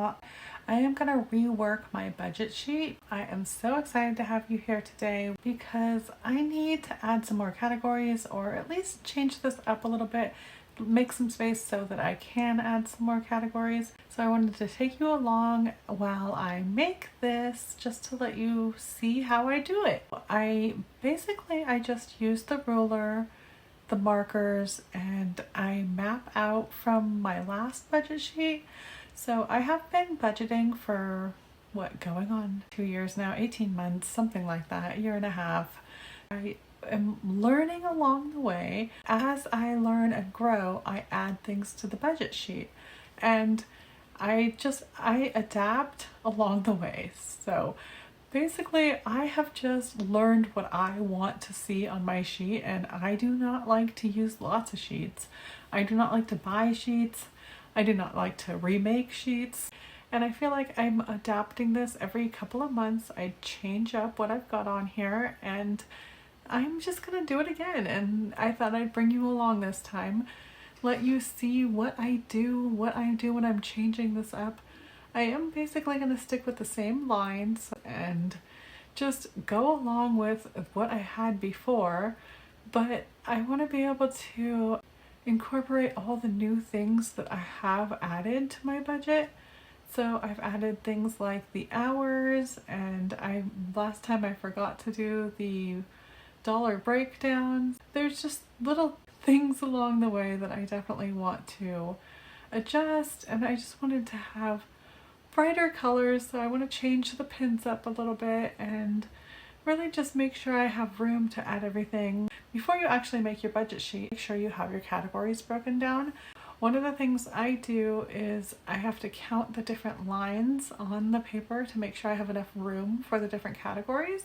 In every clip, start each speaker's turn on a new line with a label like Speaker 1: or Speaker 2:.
Speaker 1: about. I am going to rework my budget sheet. I am so excited to have you here today because I need to add some more categories, or at least change this up a little bit, make some space so that I can add some more categories. So I wanted to take you along while I make this, just to let you see how I do it. I just use the ruler, the markers, and I map out from my last budget sheet. So I have been budgeting for going on 2 years now, 18 months, something like that, a year and a half. I am learning along the way. As I learn and grow, I add things to the budget sheet, and I adapt along the way. So basically, I have just learned what I want to see on my sheet, and I do not like to use lots of sheets. I do not like to buy sheets. I do not like to remake sheets. And I feel like I'm adapting this every couple of months. I change up what I've got on here, and I'm just gonna do it again. And I thought I'd bring you along this time, let you see what I do when I'm changing this up. I am basically going to stick with the same lines and just go along with what I had before, but I want to be able to incorporate all the new things that I have added to my budget. So I've added things like the hours, and last time I forgot to do the dollar breakdowns. There's just little things along the way that I definitely want to adjust, and I just wanted to have brighter colors, so I want to change the pins up a little bit and really just make sure I have room to add everything. Before you actually make your budget sheet, make sure you have your categories broken down. One of the things I do is I have to count the different lines on the paper to make sure I have enough room for the different categories.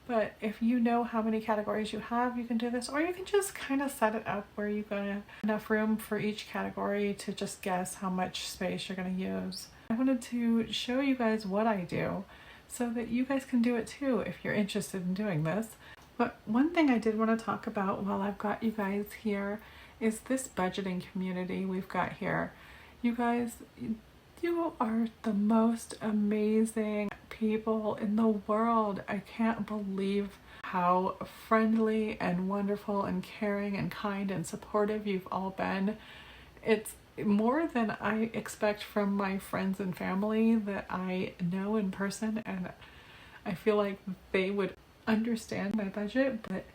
Speaker 1: But if you know how many categories you have, you can do this, or you can just kind of set it up where you've got enough room for each category to just guess how much space you're going to use. I wanted to show you guys what I do so that you guys can do it too if you're interested in doing this. But one thing I did want to talk about while I've got you guys here is this budgeting community we've got here. You guys, you are the most amazing people in the world. I can't believe how friendly and wonderful and caring and kind and supportive you've all been. It's more than I expect from my friends and family that I know in person, and I feel like they would understand my budget, but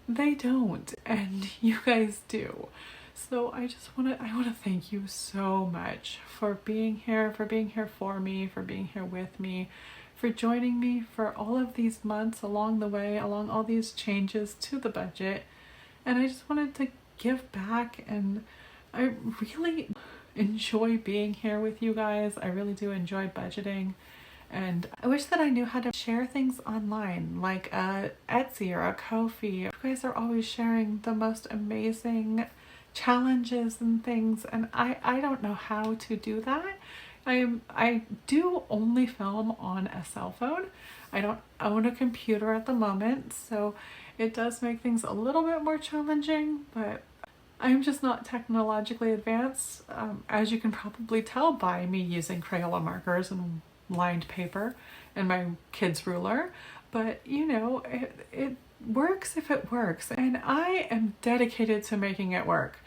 Speaker 1: they don't, and you guys do. So I want to thank you so much for being here, for being here for me, for being here with me, for joining me for all of these months along the way, along all these changes to the budget. And I just wanted to give back, and I really enjoy being here with you guys. I really do enjoy budgeting, and I wish that I knew how to share things online, like a Etsy or a Ko-fi. You guys are always sharing the most amazing challenges and things, and I don't know how to do that. I do only film on a cell phone. I don't own a computer at the moment, so it does make things a little bit more challenging, but I'm just not technologically advanced, as you can probably tell by me using Crayola markers and lined paper and my kid's ruler. But you know, it works if it works, and I am dedicated to making it work.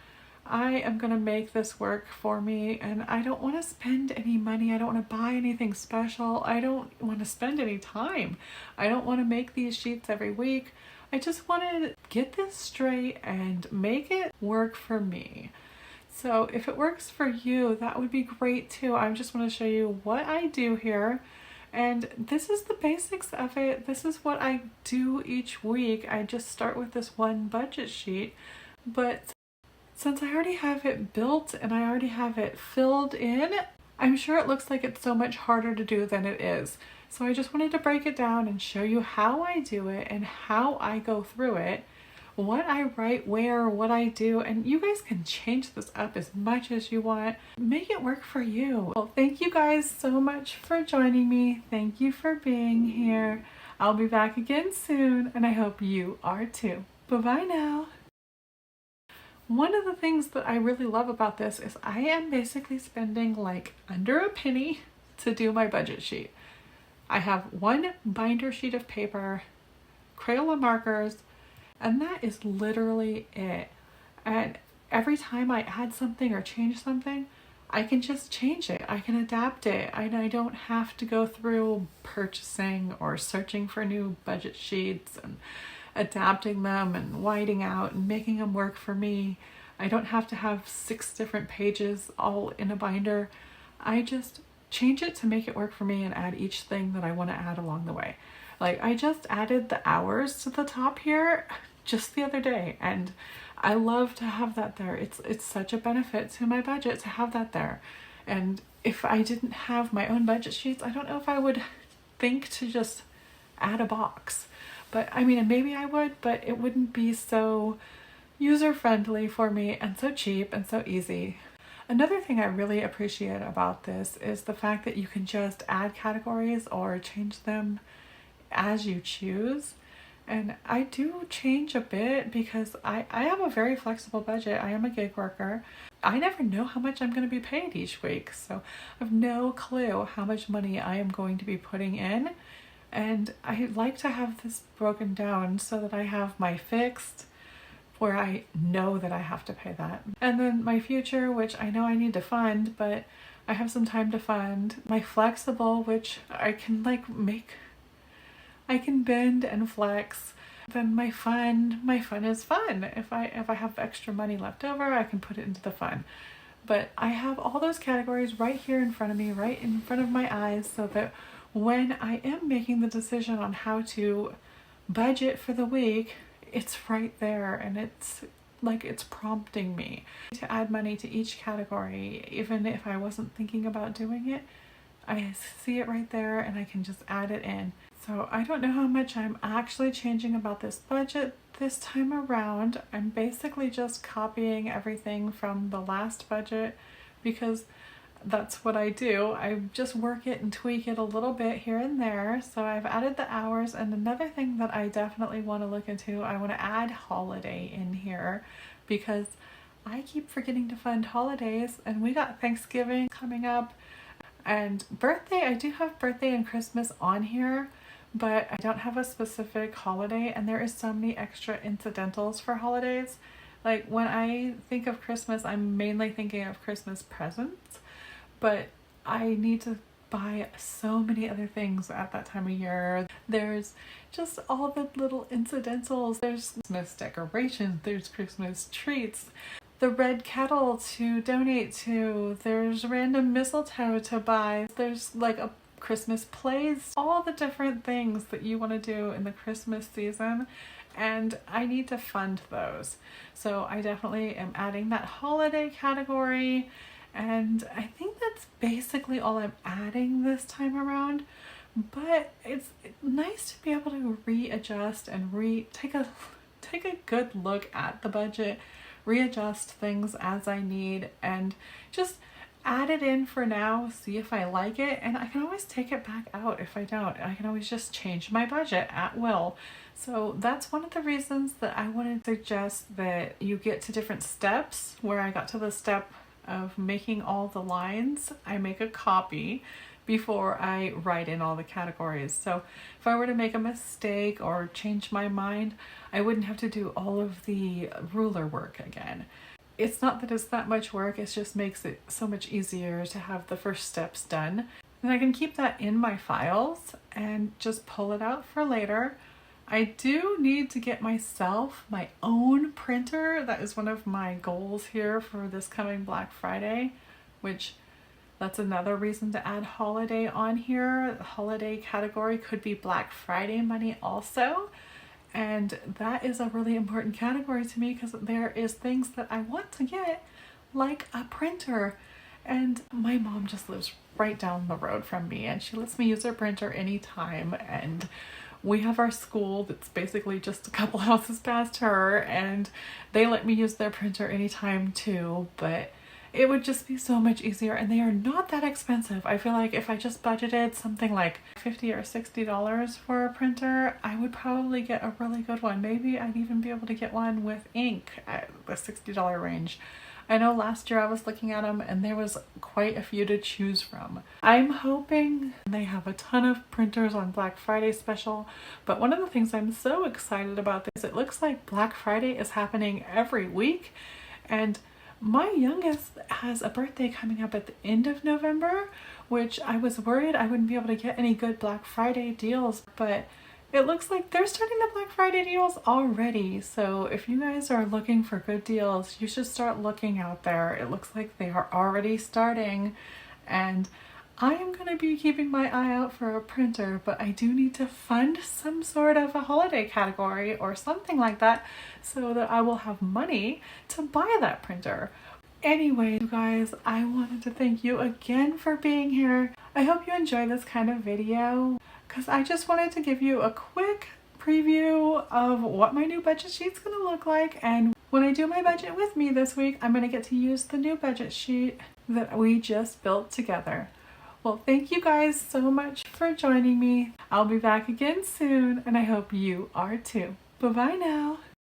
Speaker 1: I am going to make this work for me, and I don't want to spend any money. I don't want to buy anything special. I don't want to spend any time. I don't want to make these sheets every week. I just want to get this straight and make it work for me. So if it works for you, that would be great too. I just want to show you what I do here. And this is the basics of it. This is what I do each week. I just start with this one budget sheet. But since I already have it built and I already have it filled in, I'm sure it looks like it's so much harder to do than it is. So I just wanted to break it down and show you how I do it and how I go through it, what I write where, what I do, and you guys can change this up as much as you want. Make it work for you. Well, thank you guys so much for joining me. Thank you for being here. I'll be back again soon, and I hope you are too. Bye-bye now. One of the things that I really love about this is I am basically spending like under a penny to do my budget sheet. I have one binder sheet of paper, Crayola markers, and that is literally it. And every time I add something or change something, I can just change it. I can adapt it. I don't have to go through purchasing or searching for new budget sheets and adapting them and whiting out and making them work for me. I don't have to have 6 different pages all in a binder. I just change it to make it work for me and add each thing that I want to add along the way. Like, I just added the hours to the top here just the other day, and I love to have that there. It's such a benefit to my budget to have that there. And if I didn't have my own budget sheets, I don't know if I would think to just add a box. But I mean, maybe I would, but it wouldn't be so user-friendly for me and so cheap and so easy. Another thing I really appreciate about this is the fact that you can just add categories or change them as you choose. And I do change a bit because I have a very flexible budget. I am a gig worker. I never know how much I'm going to be paid each week. So I have no clue how much money I am going to be putting in. And I like to have this broken down so that I have my fixed, where I know that I have to pay that. And then my future, which I know I need to fund, but I have some time to fund. My flexible, which I can I can bend and flex. Then my fun is fun. If I have extra money left over, I can put it into the fun. But I have all those categories right here in front of me, right in front of my eyes, so that when I am making the decision on how to budget for the week, it's right there, and it's like it's prompting me to add money to each category. Even if I wasn't thinking about doing it, I see it right there and I can just add it in. So I don't know how much I'm actually changing about this budget this time around. I'm basically just copying everything from the last budget because that's what I do. I just work it and tweak it a little bit here and there. So I've added the hours, and another thing that I definitely want to look into, I want to add holiday in here because I keep forgetting to fund holidays, and we got Thanksgiving coming up and birthday. I do have birthday and Christmas on here, but I don't have a specific holiday, and there is so many extra incidentals for holidays. Like when I think of Christmas, I'm mainly thinking of Christmas presents, but I need to buy so many other things at that time of year. There's just all the little incidentals. There's Christmas decorations, there's Christmas treats, the red kettle to donate to, there's random mistletoe to buy, there's like a Christmas plays, all the different things that you want to do in the Christmas season, and I need to fund those. So I definitely am adding that holiday category, and I think that's basically all I'm adding this time around. But it's nice to be able to readjust and take a good look at the budget, readjust things as I need, and just add it in for now, see if I like it, and I can always take it back out if I don't. I can always just change my budget at will. So that's one of the reasons that I wanted to suggest that you get to different steps. Where I got to the step of making all the lines, I make a copy before I write in all the categories. So if I were to make a mistake or change my mind, I wouldn't have to do all of the ruler work again. It's not that it's that much work, it just makes it so much easier to have the first steps done. And I can keep that in my files and just pull it out for later. I do need to get myself my own printer. That is one of my goals here for this coming Black Friday, which that's another reason to add holiday on here. The holiday category could be Black Friday money also. And that is a really important category to me because there is things that I want to get, like a printer. And my mom just lives right down the road from me, and she lets me use her printer anytime. And we have our school that's basically just a couple houses past her, and they let me use their printer anytime too. But it would just be so much easier, and they are not that expensive. I feel like if I just budgeted something like $50 or $60 for a printer, I would probably get a really good one. Maybe I'd even be able to get one with ink at the $60 range. I know last year I was looking at them and there was quite a few to choose from. I'm hoping they have a ton of printers on Black Friday special, but one of the things I'm so excited about is it looks like Black Friday is happening every week, and my youngest has a birthday coming up at the end of November, which I was worried I wouldn't be able to get any good Black Friday deals, but it looks like they're starting the Black Friday deals already. So if you guys are looking for good deals, you should start looking out there. It looks like they are already starting, and I am going to be keeping my eye out for a printer, but I do need to fund some sort of a holiday category or something like that so that I will have money to buy that printer. Anyway, you guys, I wanted to thank you again for being here. I hope you enjoy this kind of video, because I just wanted to give you a quick preview of what my new budget sheet's going to look like. And when I do my budget with me this week, I'm going to get to use the new budget sheet that we just built together. Well, thank you guys so much for joining me. I'll be back again soon, and I hope you are too. Bye-bye now.